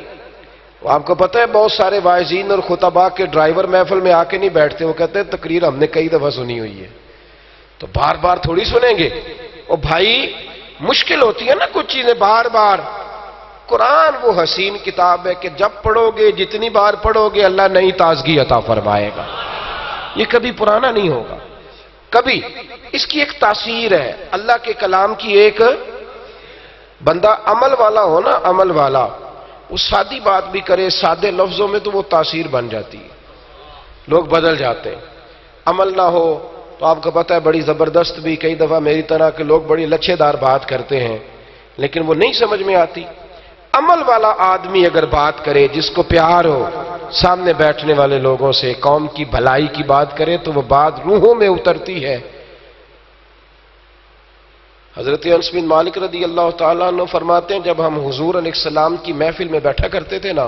آپ کو پتہ ہے بہت سارے واعظین اور خطباء کے ڈرائیور محفل میں آ کے نہیں بیٹھتے، وہ کہتے ہیں تقریر ہم نے کئی دفعہ سنی ہوئی ہے، تو بار بار تھوڑی سنیں گے۔ اور بھائی مشکل ہوتی ہے نا کچھ چیزیں بار بار۔ قرآن وہ حسین کتاب ہے کہ جب پڑھو گے، جتنی بار پڑھو گے، اللہ نئی تازگی عطا فرمائے گا، یہ کبھی پرانا نہیں ہوگا کبھی۔ اس کی ایک تاثیر ہے، اللہ کے کلام کی ایک، بندہ عمل والا ہو نا، عمل والا، وہ سادی بات بھی کرے سادے لفظوں میں تو وہ تاثیر بن جاتی ہے، لوگ بدل جاتے ہیں۔ عمل نہ ہو تو آپ کو پتہ ہے بڑی زبردست بھی، کئی دفعہ میری طرح کے لوگ بڑی لچھے دار بات کرتے ہیں لیکن وہ نہیں سمجھ میں آتی۔ عمل والا آدمی اگر بات کرے، جس کو پیار ہو سامنے بیٹھنے والے لوگوں سے، قوم کی بھلائی کی بات کرے تو وہ بات روحوں میں اترتی ہے۔ حضرت انس بن مالک رضی اللہ تعالیٰ عنہ فرماتے ہیں جب ہم حضور علیہ السلام کی محفل میں بیٹھا کرتے تھے نا،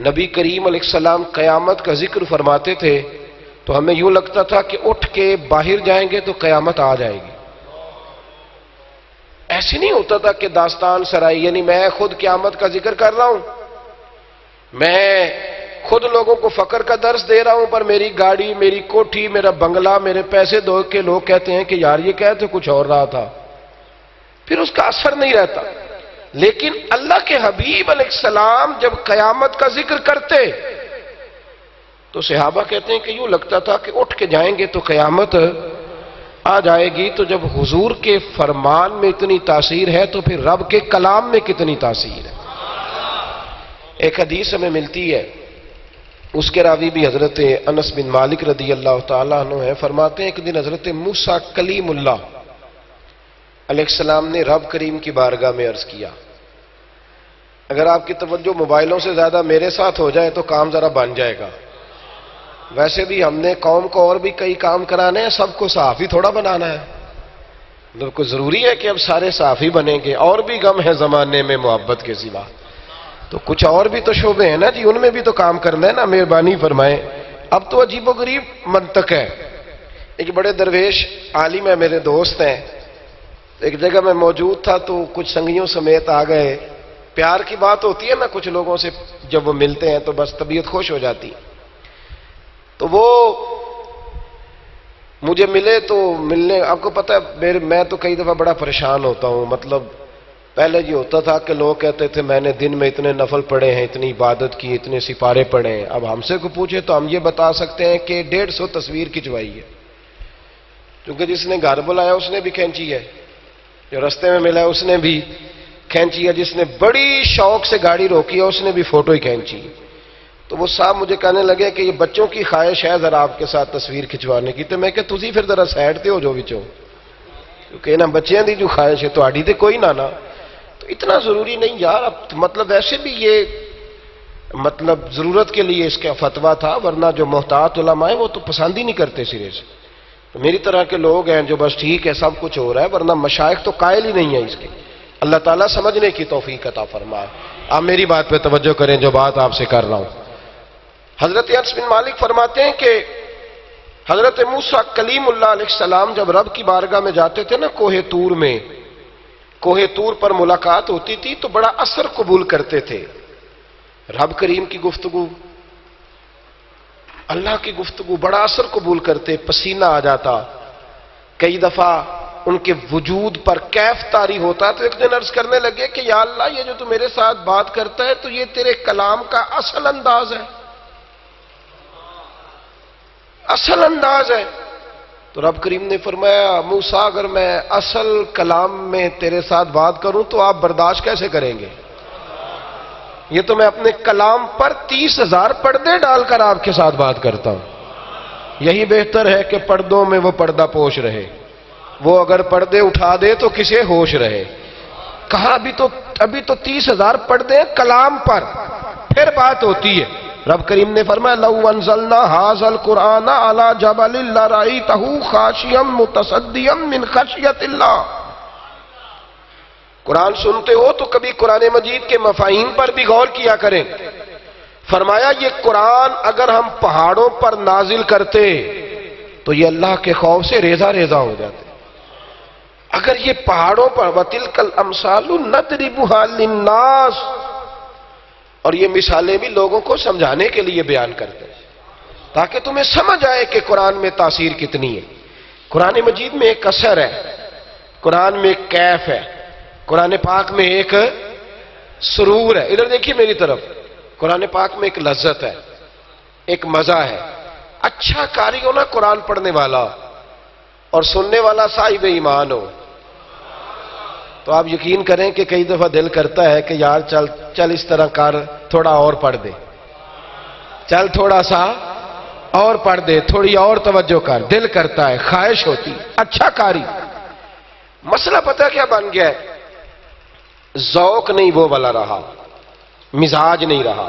نبی کریم علیہ السلام قیامت کا ذکر فرماتے تھے تو ہمیں یوں لگتا تھا کہ اٹھ کے باہر جائیں گے تو قیامت آ جائے گی۔ ایسے نہیں ہوتا تھا کہ داستان سرائی، یعنی میں خود قیامت کا ذکر کر رہا ہوں، میں خود لوگوں کو فقر کا درس دے رہا ہوں، پر میری گاڑی، میری کوٹھی، میرا بنگلہ، میرے پیسے دو کے لوگ کہتے ہیں کہ یار یہ کہتے کچھ اور رہا تھا، پھر اس کا اثر نہیں رہتا۔ لیکن اللہ کے حبیب علیہ السلام جب قیامت کا ذکر کرتے تو صحابہ کہتے ہیں کہ یوں لگتا تھا کہ اٹھ کے جائیں گے تو قیامت آ جائے گی۔ تو جب حضور کے فرمان میں اتنی تاثیر ہے تو پھر رب کے کلام میں کتنی تاثیر ہے۔ ایک حدیث ہمیں ملتی ہے، اس کے راوی بھی حضرت انس بن مالک رضی اللہ تعالیٰ عنہ ہے، فرماتے ہیں ایک دن حضرت موسیٰ کلیم اللہ علیہ السلام نے رب کریم کی بارگاہ میں عرض کیا۔ اگر آپ کی توجہ موبائلوں سے زیادہ میرے ساتھ ہو جائے تو کام ذرا بن جائے گا۔ ویسے بھی ہم نے قوم کو اور بھی کئی کام کرانے ہیں، سب کو صحافی تھوڑا بنانا ہے، مطلب کوئی ضروری ہے کہ اب سارے صحافی بنیں گے؟ اور بھی غم ہے زمانے میں محبت کے سوا، تو کچھ اور بھی تو شعبے ہیں نا جی، ان میں بھی تو کام کرنا ہے نا، مہربانی فرمائیں۔ اب تو عجیب و غریب منطق ہے۔ ایک بڑے درویش عالم ہے، میرے دوست ہیں، ایک جگہ میں موجود تھا تو کچھ سنگیوں سمیت آ گئے. پیار کی بات ہوتی ہے نا, کچھ لوگوں سے جب وہ ملتے ہیں تو بس طبیعت خوش ہو جاتی. تو وہ مجھے ملے تو ملنے, آپ کو پتہ ہے میں تو کئی دفعہ بڑا پریشان ہوتا ہوں. مطلب پہلے یہ ہوتا تھا کہ لوگ کہتے تھے میں نے دن میں اتنے نفل پڑھے ہیں, اتنی عبادت کی, اتنے سپارے پڑھے ہیں. اب ہم سے کو پوچھے تو ہم یہ بتا سکتے ہیں کہ 150 تصویر کھنچوائی ہے, کیونکہ جس نے گھر بلایا اس نے بھی کھینچی ہے, جو رستے میں ملا ہے اس نے بھی کھینچی ہے, جس نے بڑی شوق سے گاڑی روکی ہے اس نے بھی فوٹو ہی کھینچی. تو وہ صاحب مجھے کہنے لگے کہ یہ بچوں کی خواہش ہے ذرا آپ کے ساتھ تصویر کھنچوانے کی. تو میں کہ تسی پھر ذرا سائڈ تے ہو جو وچوں, کیونکہ انہاں بچیاں دی جو خواہش ہے تہاڈی تے کوئی نہ نا. تو اتنا ضروری نہیں یار. اب مطلب ویسے بھی یہ مطلب ضرورت کے لیے اس کا فتویٰ تھا, ورنہ جو محتاط علماء ہیں وہ تو پسند ہی نہیں کرتے سرے سے. تو میری طرح کے لوگ ہیں جو بس ٹھیک ہے سب کچھ ہو رہا ہے, ورنہ مشائخ تو قائل ہی نہیں ہے اس کے. اللہ تعالیٰ سمجھنے کی توفیق عطا فرمائے. آپ میری بات پہ توجہ کریں جو بات آپ سے کر رہا ہوں. حضرت انس بن مالک فرماتے ہیں کہ حضرت موسیٰ کلیم اللہ علیہ السلام جب رب کی بارگاہ میں جاتے تھے نا کوہ طور میں, کوہ طور پر ملاقات ہوتی تھی تو بڑا اثر قبول کرتے تھے. رب کریم کی گفتگو, اللہ کی گفتگو بڑا اثر قبول کرتے, پسینہ آ جاتا. کئی دفعہ ان کے وجود پر کیف طاری ہوتا. تو ایک دن عرض کرنے لگے کہ یا اللہ یہ جو تو میرے ساتھ بات کرتا ہے تو یہ تیرے کلام کا اصل انداز ہے, اصل انداز ہے. تو رب کریم نے فرمایا موسیٰ اگر میں اصل کلام میں تیرے ساتھ بات کروں تو آپ برداشت کیسے کریں گے؟ یہ تو میں اپنے کلام پر 30,000 پردے ڈال کر آپ کے ساتھ بات کرتا ہوں. یہی بہتر ہے کہ پردوں میں وہ پردہ پوش رہے, وہ اگر پردے اٹھا دے تو کسے ہوش رہے. کہا ابھی تو 30,000 پردے کلام پر, پھر بات ہوتی ہے. رب کریم نے فرمایا لو انزلنا ھذا القرآن علی جبل لرأیتہ خاشعا متصدعا من خشیۃ اللہ. قرآن سنتے ہو تو کبھی قرآن مجید کے مفاہیم پر بھی غور کیا کریں. فرمایا یہ قرآن اگر ہم پہاڑوں پر نازل کرتے تو یہ اللہ کے خوف سے ریزہ ریزہ ہو جاتے. اگر یہ پہاڑوں پر وَتِلْكَ الْأَمْثَالُ نَضْرِبُهَا لِلنَّاسِ, اور یہ مثالیں بھی لوگوں کو سمجھانے کے لیے بیان کرتے ہیں تاکہ تمہیں سمجھ آئے کہ قرآن میں تاثیر کتنی ہے. قرآن مجید میں ایک اثر ہے, قرآن میں ایک کیف ہے, قرآن پاک میں ایک سرور ہے. ادھر دیکھیے میری طرف, قرآن پاک میں ایک لذت ہے, ایک مزہ ہے. اچھا قاری ہو نا قرآن پڑھنے والا اور سننے والا صاحب ایمان ہو تو آپ یقین کریں کہ کئی دفعہ دل کرتا ہے کہ یار چل اس طرح کر, تھوڑا اور پڑھ دے, چل تھوڑا سا اور پڑھ دے, تھوڑی اور توجہ کر. دل کرتا ہے, خواہش ہوتی. اچھا قاری. مسئلہ پتہ کیا بن گیا ہے, ذوق نہیں وہ والا رہا, مزاج نہیں رہا.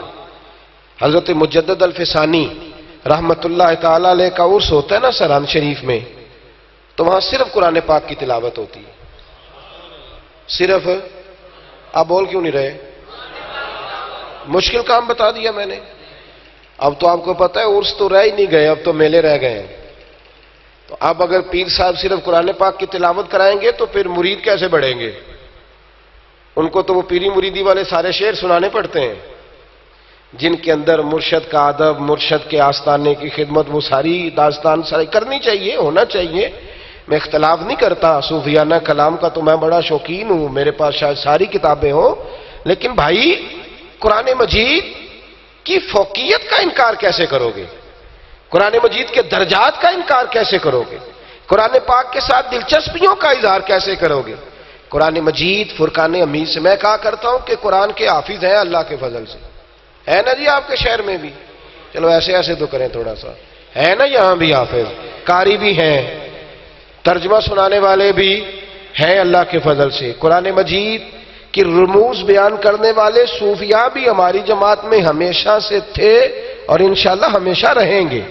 حضرت مجدد الفسانی رحمت اللہ تعالی علیہ کا عرس ہوتا ہے نا سران شریف میں, تو وہاں صرف قرآن پاک کی تلاوت ہوتی ہے. صرف, آپ بول کیوں نہیں رہے؟ مشکل کام بتا دیا میں نے. اب تو آپ کو پتا ہے عرس تو رہ ہی نہیں گئے, اب تو میلے رہ گئے ہیں. تو اب اگر پیر صاحب صرف قرآن پاک کی تلاوت کرائیں گے تو پھر مرید کیسے بڑھیں گے؟ ان کو تو وہ پیری مریدی والے سارے شعر سنانے پڑتے ہیں جن کے اندر مرشد کا ادب, مرشد کے آستانے کی خدمت, وہ ساری داستان ساری کرنی چاہیے, ہونا چاہیے. میں اختلاف نہیں کرتا, صوفیانہ کلام کا تو میں بڑا شوقین ہوں, میرے پاس شاید ساری کتابیں ہوں. لیکن بھائی قرآن مجید کی فوقیت کا انکار کیسے کرو گے؟ قرآن مجید کے درجات کا انکار کیسے کرو گے؟ قرآن پاک کے ساتھ دلچسپیوں کا اظہار کیسے کرو گے؟ قرآن مجید فرقان حمید سے میں کہا کرتا ہوں کہ قرآن کے حافظ ہیں اللہ کے فضل سے. ہے نا جی آپ کے شہر میں بھی؟ چلو ایسے ایسے تو کریں تھوڑا سا, ہے نا یہاں بھی حافظ, قاری بھی ہیں, ترجمہ سنانے والے بھی ہیں اللہ کے فضل سے. قرآن مجید کی رموز بیان کرنے والے صوفیاء بھی ہماری جماعت میں ہمیشہ سے تھے اور انشاءاللہ ہمیشہ رہیں گے.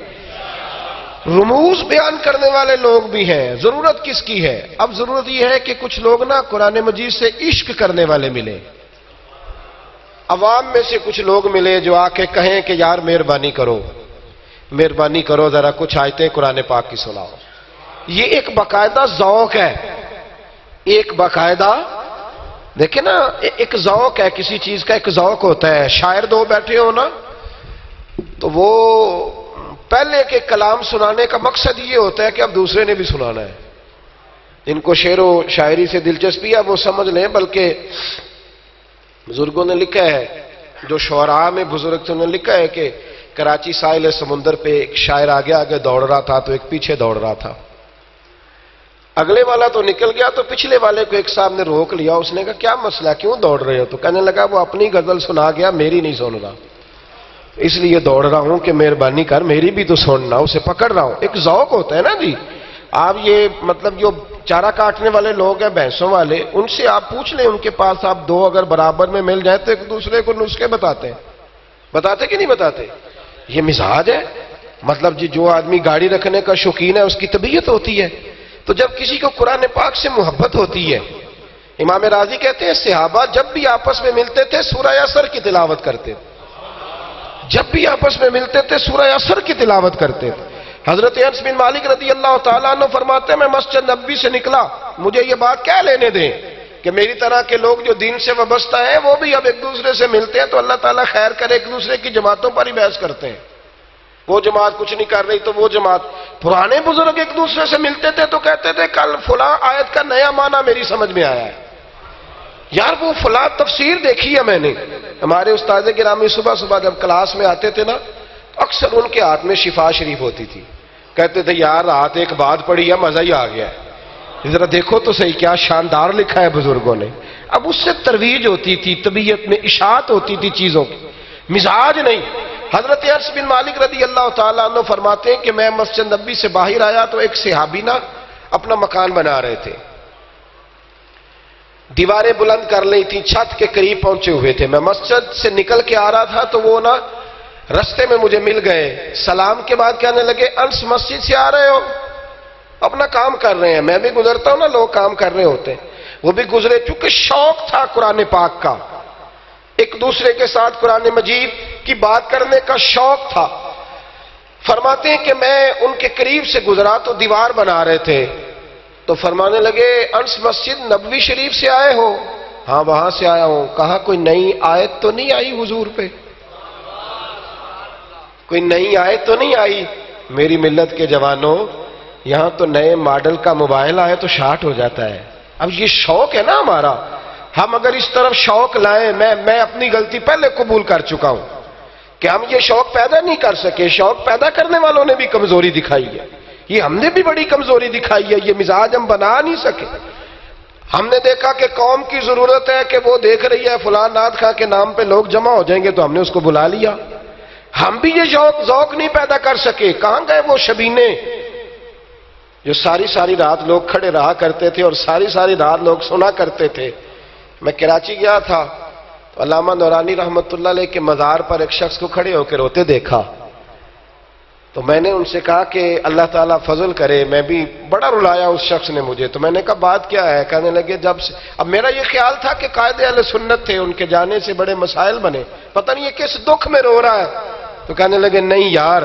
رموز بیان کرنے والے لوگ بھی ہیں. ضرورت کس کی ہے؟ اب ضرورت یہ ہے کہ کچھ لوگ نا قرآن مجید سے عشق کرنے والے ملے. عوام میں سے کچھ لوگ ملے جو آ کے کہیں کہ یار مہربانی کرو, مہربانی کرو ذرا کچھ آیتیں قرآن پاک کی سناؤ. یہ ایک باقاعدہ ذوق ہے, ایک باقاعدہ دیکھیں نا، ایک ذوق ہے کسی چیز کا، ایک ذوق ہوتا ہے. شاعر دو بیٹھے ہو نا تو وہ پہلے کے کلام سنانے کا مقصد یہ ہوتا ہے کہ اب دوسرے نے بھی سنانا ہے. جن کو شعر و شاعری سے دلچسپی ہے وہ سمجھ لیں، بلکہ بزرگوں نے لکھا ہے، جو شعراء میں بزرگ نے لکھا ہے کہ کراچی ساحل سمندر پہ ایک شاعر آگے آگے دوڑ رہا تھا تو ایک پیچھے دوڑ رہا تھا. اگلے والا تو نکل گیا تو پچھلے والے کو ایک صاحب نے روک لیا. اس نے کہا کیا مسئلہ، کیوں دوڑ رہے ہو؟ تو کہنے لگا وہ اپنی غزل سنا گیا، میری نہیں سن رہا، اس لیے دوڑ رہا ہوں کہ مہربانی کر میری بھی تو سننا. اسے پکڑ رہا ہوں. ایک ذوق ہوتا ہے نا جی. آپ یہ مطلب جو چارہ کاٹنے والے لوگ ہیں بھینسوں والے، ان سے آپ پوچھ لیں، ان کے پاس آپ دو اگر برابر میں مل جائیں تو ایک دوسرے کو نسخے بتاتے ہیں. بتاتے کہ نہیں بتاتے؟ یہ مزاج ہے. مطلب جی جو آدمی گاڑی رکھنے کا شوقین ہے اس کی طبیعت ہوتی ہے. تو جب کسی کو قرآن پاک سے محبت ہوتی ہے، امام راضی کہتے ہیں صحابہ جب بھی آپس میں ملتے تھے سورہ یاسر کی تلاوت کرتے تھے. جب بھی آپس میں ملتے تھے سورہ یاسر کی تلاوت کرتے تھے. حضرت انس بن مالک رضی اللہ تعالیٰ عنہ فرماتے ہیں میں مسجد نبوی سے نکلا، مجھے یہ بات کیا لینے دیں کہ میری طرح کے لوگ جو دین سے وابستہ ہیں وہ بھی اب ایک دوسرے سے ملتے ہیں تو اللہ تعالیٰ خیر کرے، ایک دوسرے کی جماعتوں پر ہی بحث کرتے ہیں. وہ جماعت کچھ نہیں کر رہی تو وہ جماعت. پرانے بزرگ ایک دوسرے سے ملتے تھے تو کہتے تھے کل فلاں آیت کا نیا معنی میری سمجھ میں آیا ہے. یار وہ فلاں تفسیر دیکھی ہے میں نے. ہمارے استاد گرامی صبح صبح جب کلاس میں آتے تھے نا اکثر ان کے ہاتھ میں شفا شریف ہوتی تھی. کہتے تھے یار رات ایک بات پڑھی ہے مزہ ہی آ گیا ہے، ذرا دیکھو تو صحیح کیا شاندار لکھا ہے بزرگوں نے. اب اس سے ترویج ہوتی تھی، طبیعت میں اشاعت ہوتی تھی چیزوں کی، مزاج نہیں. حضرت انس بن مالک رضی اللہ تعالیٰ عنہ فرماتے ہیں کہ میں مسجد نبوی سے باہر آیا تو ایک صحابی نا اپنا مکان بنا رہے تھے، دیواریں بلند کر لی تھی، چھت کے قریب پہنچے ہوئے تھے. میں مسجد سے نکل کے آ رہا تھا تو وہ نا رستے میں مجھے مل گئے. سلام کے بعد کہنے لگے انس مسجد سے آ رہے ہو؟ اپنا کام کر رہے ہیں. میں بھی گزرتا ہوں نا، لوگ کام کر رہے ہوتے ہیں، وہ بھی گزرے. چونکہ شوق تھا قرآن پاک کا، ایک دوسرے کے ساتھ قرآن مجید کی بات کرنے کا شوق تھا. فرماتے ہیں کہ میں ان کے قریب سے گزرا تو دیوار بنا رہے تھے تو فرمانے لگے انس مسجد نبوی شریف سے آئے ہو؟ ہاں وہاں سے آیا ہوں. کہا کوئی نئی آیت تو نہیں آئی حضور پہ؟ کوئی نئی آیت تو نہیں آئی؟ میری ملت کے جوانوں یہاں تو نئے ماڈل کا موبائل آئے تو شارٹ ہو جاتا ہے. اب یہ شوق ہے نا ہمارا، ہم اگر اس طرف شوق لائیں، میں اپنی غلطی پہلے قبول کر چکا ہوں کہ ہم یہ شوق پیدا نہیں کر سکے. شوق پیدا کرنے والوں نے بھی کمزوری دکھائی ہے، یہ ہم نے بھی بڑی کمزوری دکھائی ہے. یہ مزاج ہم بنا نہیں سکے. ہم نے دیکھا کہ قوم کی ضرورت ہے کہ وہ دیکھ رہی ہے فلاں نعت خواں کے نام پہ لوگ جمع ہو جائیں گے تو ہم نے اس کو بلا لیا. ہم بھی یہ ذوق نہیں پیدا کر سکے. کہاں گئے وہ شبینے جو ساری ساری رات لوگ کھڑے رہا کرتے تھے اور ساری ساری رات لوگ سنا کرتے تھے. میں کراچی گیا تھا تو علامہ نورانی رحمت اللہ علیہ کے مزار پر ایک شخص کو کھڑے ہو کے روتے دیکھا تو میں نے ان سے کہا کہ اللہ تعالیٰ فضل کرے. میں بھی بڑا رلایا اس شخص نے مجھے. تو میں نے کہا بات کیا ہے؟ کہنے لگے جب سے اب میرا یہ خیال تھا کہ قائد اہل سنت تھے، ان کے جانے سے بڑے مسائل بنے، پتہ نہیں یہ کس دکھ میں رو رہا ہے. تو کہنے لگے نہیں یار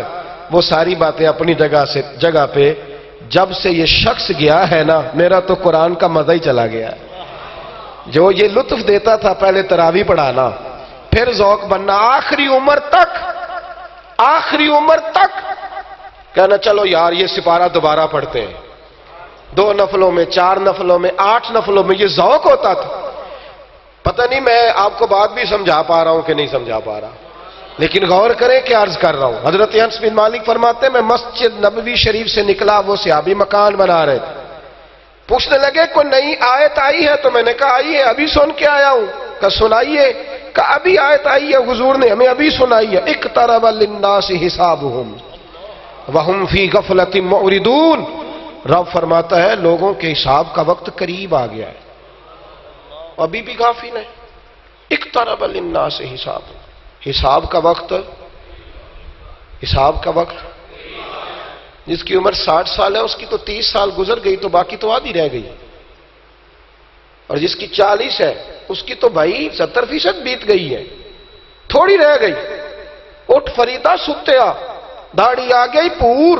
وہ ساری باتیں اپنی جگہ پہ، جب سے یہ شخص گیا ہے نا میرا تو قرآن کا مزہ ہی چلا گیا ہے. جو یہ لطف دیتا تھا پہلے تراویح پڑھانا، پھر ذوق بننا، آخری عمر تک کہنا چلو یار یہ سپارہ دوبارہ پڑھتے ہیں، 2 نفلوں میں، 4 نفلوں میں، 8 نفلوں میں. یہ ذوق ہوتا تھا. پتہ نہیں میں آپ کو بات بھی سمجھا پا رہا ہوں کہ نہیں سمجھا پا رہا، لیکن غور کریں کہ عرض کر رہا ہوں. حضرت انس بن مالک فرماتے ہیں میں مسجد نبوی شریف سے نکلا، وہ صحابی مکان بنا رہے تھے. پوچھنے لگے کوئی نئی آیت آئی ہے؟ تو میں نے کہا آئی ہے، ابھی سن کے آیا ہوں. کہا سنائیے. کہا ابھی آیت آئی ہے، حضور نے ہمیں ابھی سنائی ہے. اقترب للناس حسابهم وهم فی غفلۃ معرضون. رب فرماتا ہے لوگوں کے حساب کا وقت قریب آ گیا ہے، ابھی بھی غافل ہیں. اقترب للناس حسابهم، حساب کا وقت. جس کی عمر 60 سال ہے اس کی تو 30 سال گزر گئی تو باقی تو آدھی رہ گئی، اور جس کی 40 ہے اس کی تو بھائی 70% بیت گئی ہے، تھوڑی رہ گئی. اٹھ فریدا ستیا، داڑھی آ گئی پور.